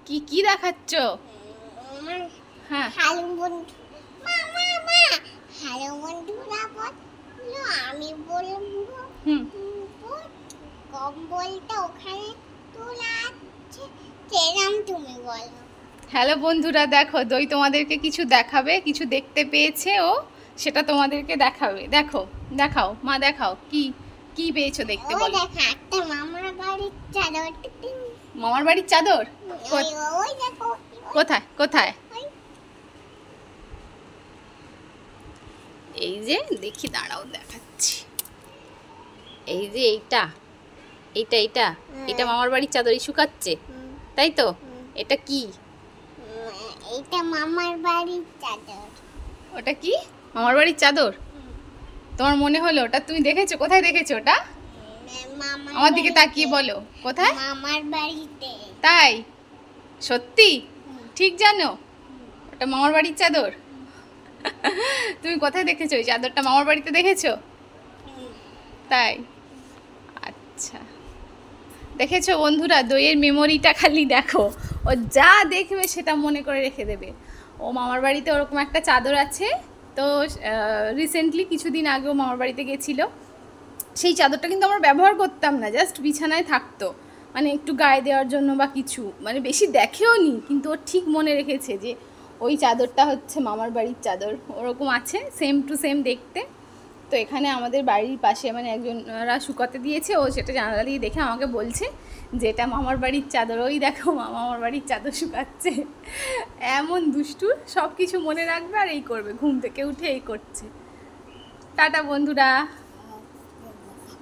কি কি দেখাচ্ছ? হ্যাঁ হ্যালো বন্ধু, হ্যালো বন্ধুরা বলো, আমি বলবো কম্বলটা ওখানে তোলা আছে, সেরাম তুমি বলো। হ্যালো বন্ধুরা, দেখো দই তোমাদেরকে কিছু দেখাবে, কিছু দেখতে পেয়েছে ও, সেটা তোমাদেরকে দেখাবে। দেখো, দেখাও মা, দেখাও কি কি পেয়েছো দেখতে ওই বলো। দেখা একটা মামার বাড়ির চাদর। মামার বাড়ির চাদর? ওই দেখো, কোথায় কোথায়? ওই এই যে দেখি, দাঁড়াও দেখাচ্ছি। এই যে এইটা এইটা এইটা এটা মামার বাড়ির চাদরই শুকাচ্ছে, তাই তো? এটা কি? এইটা মামার বাড়ির চাদর। ওটা কি মামার বাড়ির চাদর? তোমার মনে হলো ওটা তুমি দেখেছো? কোথায় দেখেছো ওটা? আমার দিকে তাকিয়ে বলো, কোথায়? মামার বাড়িতে। তাই? সত্যি? ঠিক জানো ওটা মামার বাড়ির চাদর? তুমি কোথায় দেখেছো ওই চাদরটা? মামার বাড়িতে দেখেছো? তাই? আচ্ছা, দেখেছো বন্ধুরা, দইয়ের মেমোরিটা খালি দেখো, ও যা দেখবে সেটা মনে করে রেখে দেবে। ও মামার বাড়িতে ওরকম একটা চাদর আছে, তো রিসেন্টলি কিছুদিন আগেও মামার বাড়িতে গেছিলো। সেই চাদরটা কিন্তু আমরা ব্যবহার করতাম না, জাস্ট বিছানায় থাকতো, মানে একটু গায়ে দেওয়ার জন্য বা কিছু, মানে বেশি দেখেও নি, কিন্তু ও ঠিক মনে রেখেছে যে ওই চাদরটা হচ্ছে মামার বাড়ির চাদর। ওরকম আছে, সেম টু সেম দেখতে। তো এখানে আমাদের বাড়ির পাশে মানে একজনরা শুকাতে দিয়েছে, ও সেটা জানালা দিয়ে দেখে আমাকে বলছে যে এটা মামার বাড়ির চাদর, ওই দেখো মামা আমার বাড়ির চাদর শুকাচ্ছে। এমন দুষ্টু, সব কিছু মনে রাখবে আর এই করবে, ঘুম থেকে উঠে এই করছে। টাটা বন্ধুরা।